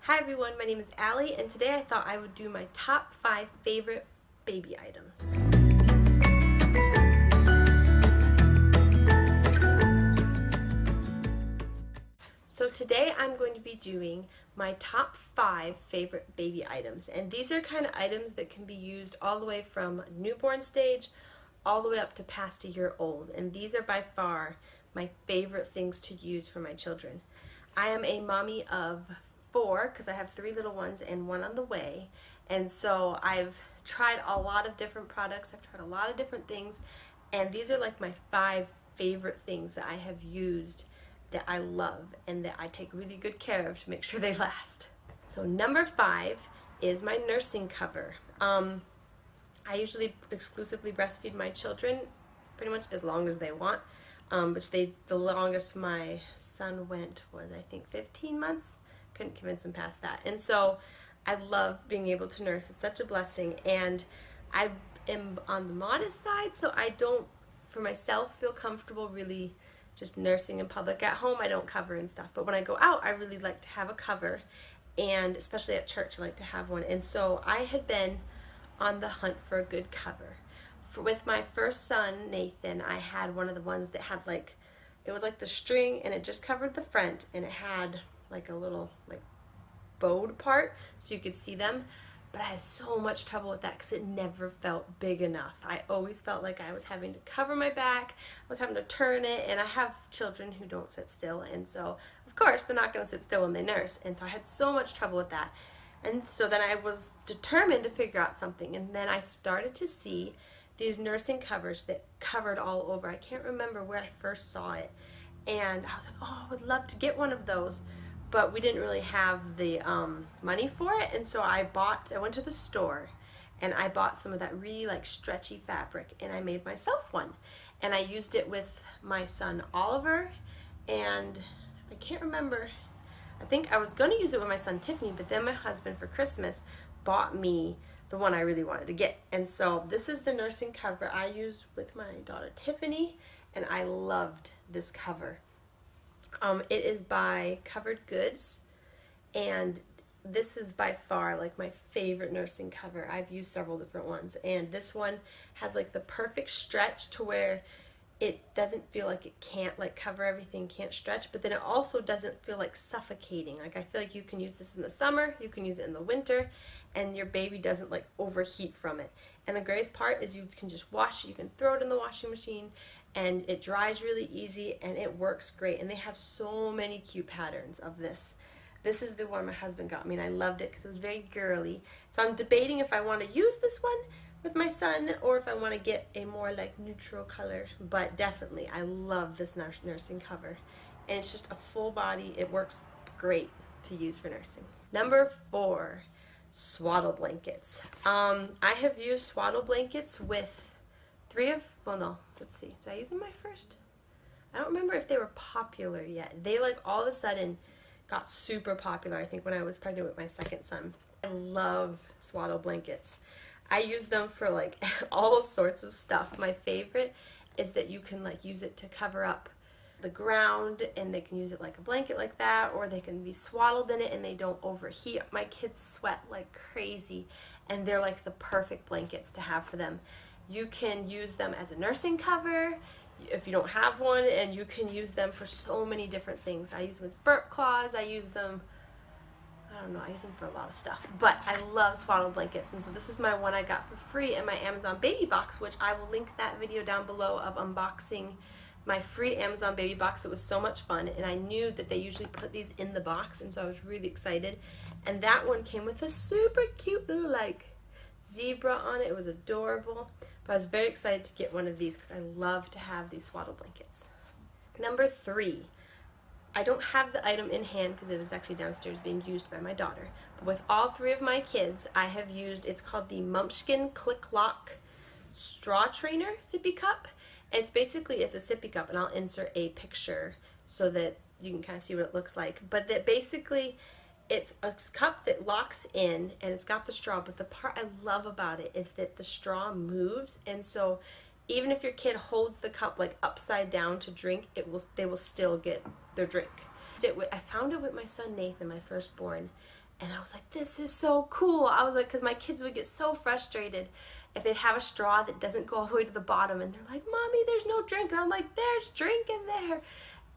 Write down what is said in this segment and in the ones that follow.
Hi everyone, my name is Allie, and today I thought I would do my top 5 favorite baby items. So today I'm going to be doing my top 5 favorite baby items, and these are kind of items that can be used all the way from newborn stage all the way up to past a year old, and these are by far my favorite things to use for my children. I am a mommy of 4 because I have 3 little ones and 1 on the way, and so I've tried a lot of different products. I've tried a lot of different things, and these are like my 5 favorite things that I have used that I love and that I take really good care of to make sure they last. So number 5 is my nursing cover. I usually exclusively breastfeed my children pretty much as long as they want, which the longest my son went was I think 15 months. Couldn't convince him past that. And so I love being able to nurse. It's such a blessing, and I am on the modest side, so I don't for myself feel comfortable really just nursing in public. At home I don't cover and stuff, but when I go out I really like to have a cover, and especially at church I like to have one. And so I had been on the hunt for a good cover. With my first son Nathan, I had one of the ones that had it was like the string and it just covered the front, and it had like a little bowed part so you could see them, but I had so much trouble with that because it never felt big enough. I always felt like I was having to cover my back, I was having to turn it, and I have children who don't sit still, and so of course they're not going to sit still when they nurse, and so I had so much trouble with that. And so then I was determined to figure out something, and then I started to see these nursing covers that covered all over. I can't remember where I first saw it, and I was like, oh, I would love to get one of those. But we didn't really have the money for it, and so I went to the store and I bought some of that really stretchy fabric, and I made myself one, and I used it with my son Oliver, and I can't remember, I think I was going to use it with my son Tiffany, but then my husband for Christmas bought me the one I really wanted to get. And so this is the nursing cover I used with my daughter Tiffany, and I loved this cover. It is by Covered Goods, and this is by far my favorite nursing cover. I've used several different ones, and this one has the perfect stretch to where it doesn't feel like it can't cover everything, can't stretch, but then it also doesn't feel suffocating. I feel like you can use this in the summer, you can use it in the winter, and your baby doesn't overheat from it. And the greatest part is you can just wash it, you can throw it in the washing machine, and it dries really easy, and it works great. And they have so many cute patterns of this. This is the one my husband got me, and I loved it because it was very girly. So I'm debating if I want to use this one with my son or if I want to get a more neutral color. But definitely, I love this nursing cover. And it's just a full body. It works great to use for nursing. Number 4, Swaddle Blankets. I have used Swaddle Blankets with 3 of, well no, let's see, did I use them my first? I don't remember if they were popular yet. They all of a sudden got super popular, I think, when I was pregnant with my second son. I love Swaddle Blankets. I use them for all sorts of stuff. My favorite is that you can use it to cover up the ground, and they can use it like a blanket like that, or they can be swaddled in it and they don't overheat. My kids sweat like crazy, and they're the perfect blankets to have for them. You can use them as a nursing cover if you don't have one, and you can use them for so many different things. I use them as burp cloths. I use them for a lot of stuff, but I love Swaddle Blankets, and so this is my one I got for free in my Amazon baby box, which I will link that video down below of unboxing my free Amazon baby box. It was so much fun, and I knew that they usually put these in the box, and so I was really excited. And that one came with a super cute little zebra on it. It was adorable. But I was very excited to get one of these because I love to have these Swaddle Blankets. Number 3. I don't have the item in hand because it is actually downstairs being used by my daughter. But with all 3 of my kids, I have used, it's called the Mumpkin Click Lock Straw Trainer Sippy Cup. And it's a Sippy Cup, and I'll insert a picture so that you can kind of see what it looks like. But that basically, it's a cup that locks in, and it's got the straw, but the part I love about it is that the straw moves, and so even if your kid holds the cup upside down to drink, they will still get their drink. I found it with my son Nathan, my firstborn, And I was like, this is so cool. I was like, because my kids would get so frustrated if they'd have a straw that doesn't go all the way to the bottom, and they're like, Mommy, there's no drink. And I'm like, there's drink in there.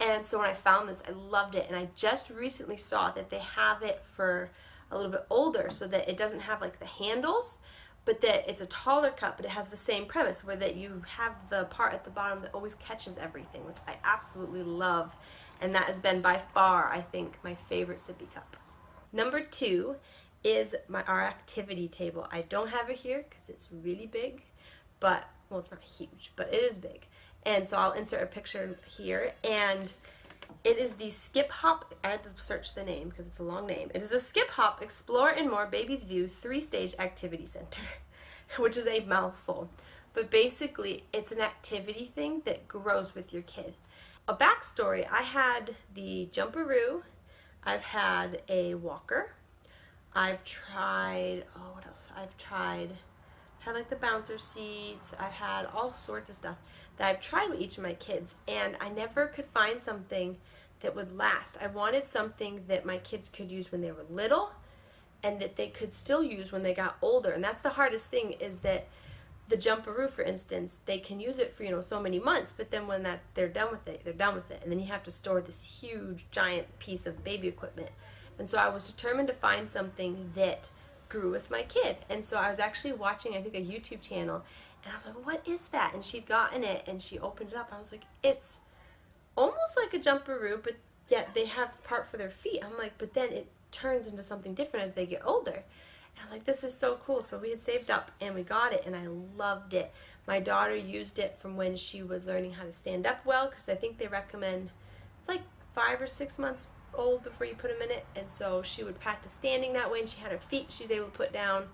And so when I found this, I loved it. And I just recently saw that they have it for a little bit older, so that it doesn't have like the handles, but that it's a taller cup, but it has the same premise where that you have the part at the bottom that always catches everything, which I absolutely love. And that has been by far, I think, my favorite sippy cup. Number 2 is our activity table. I don't have it here because it's really big, but, well, it's not huge, but it is big. And so I'll insert a picture here, and it is the Skip Hop. I had to search the name because it's a long name. It is a Skip Hop Explore and More Baby's View 3-stage activity center, which is a mouthful. But basically, it's an activity thing that grows with your kid. A backstory, I had the jumperoo, I've had a walker, I've tried, oh, what else? Had like the bouncer seats, I've had all sorts of stuff that I've tried with each of my kids, and I never could find something that would last. I wanted something that my kids could use when they were little and that they could still use when they got older. And that's the hardest thing, is that the jumperoo, for instance, they can use it for, you know, so many months, but then when they're done with it, they're done with it. And then you have to store this huge, giant piece of baby equipment. And so I was determined to find something that grew with my kid. And so I was actually watching, I think, a YouTube channel, and I was like, what is that? And she'd gotten it, and she opened it up. I was like, it's almost like a jumperoo, but yet they have the part for their feet. I'm like, but then it turns into something different as they get older. I was like, this is so cool. So we had saved up and we got it, and I loved it. My daughter used it from when she was learning how to stand up well, because I think they recommend it's like 5 or 6 months old before you put them in it. And so she would practice standing that way, and she had her feet she was able to put down.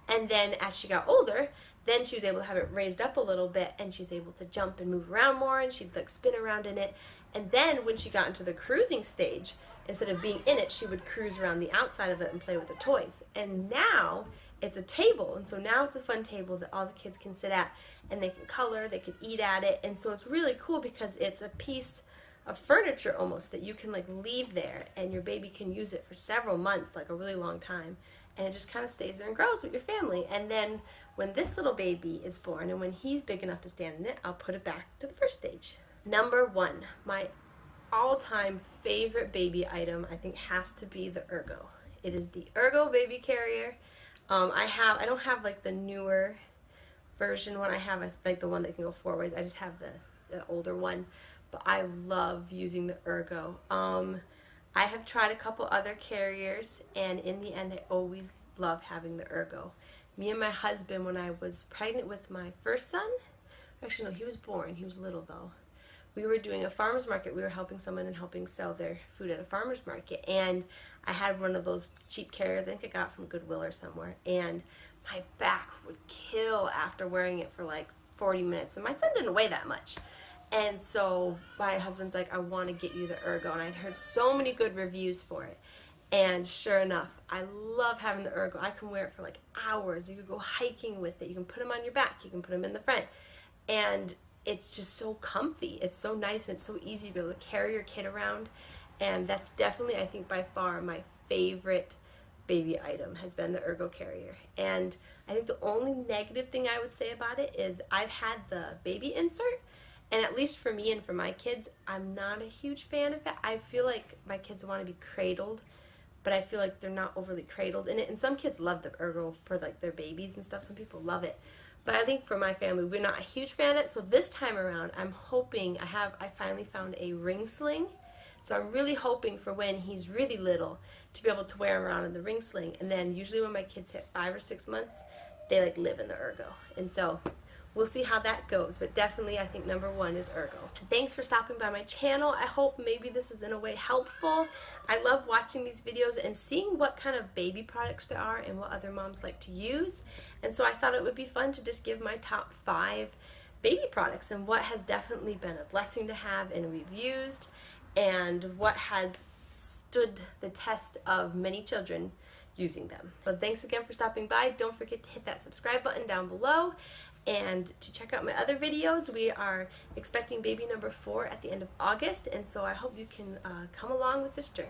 And then as she got older, then she was able to have it raised up a little bit, and she's able to jump and move around more, and she'd like spin around in it. And then when she got into the cruising stage, instead of being in it, she would cruise around the outside of it and play with the toys. And now it's a table, and so now it's a fun table that all the kids can sit at, and they can color, they can eat at it. And so it's really cool because it's a piece of furniture almost that you can like leave there, and your baby can use it for several months, like a really long time, and it just kind of stays there and grows with your family. And then when this little baby is born and when he's big enough to stand in it, I'll put it back to the first stage. Number 1, my all-time favorite baby item, I think, has to be the Ergo. It is the Ergo baby carrier. I don't have like the newer version one. I have like the one that can go 4 ways. I just have the older one, but I love using the Ergo. I have tried a couple other carriers, and in the end, I always love having the Ergo. Me and my husband, when I was pregnant with my first son, actually no, he was born, he was little though, we were doing a farmer's market. We were helping someone and helping sell their food at a farmer's market, and I had one of those cheap carriers. I think I got it from Goodwill or somewhere, and my back would kill after wearing it for like 40 minutes, and my son didn't weigh that much. And so my husband's like, I want to get you the Ergo, and I'd heard so many good reviews for it. And sure enough, I love having the Ergo. I can wear it for like hours. You could go hiking with it. You can put them on your back. You can put them in the front. And it's just so comfy. It's so nice, and it's so easy to be able to carry your kid around. And that's definitely, I think, by far my favorite baby item has been the Ergo Carrier. And I think the only negative thing I would say about it is I've had the baby insert, and at least for me and for my kids, I'm not a huge fan of it. I feel like my kids want to be cradled, but I feel like they're not overly cradled in it. And some kids love the Ergo for like their babies and stuff. Some people love it. But I think for my family, we're not a huge fan of it. So this time around, I'm hoping, I finally found a ring sling. So I'm really hoping for when he's really little to be able to wear him around in the ring sling. And then usually when my kids hit 5 or 6 months, they like live in the Ergo. And so we'll see how that goes, but definitely I think number 1 is Ergo. Thanks for stopping by my channel. I hope maybe this is in a way helpful. I love watching these videos and seeing what kind of baby products there are and what other moms like to use. And so I thought it would be fun to just give my top 5 baby products and what has definitely been a blessing to have and we've used, and what has stood the test of many children using them. But thanks again for stopping by. Don't forget to hit that subscribe button down below. And to check out my other videos. We are expecting baby number 4 at the end of August, and so I hope you can come along with this journey.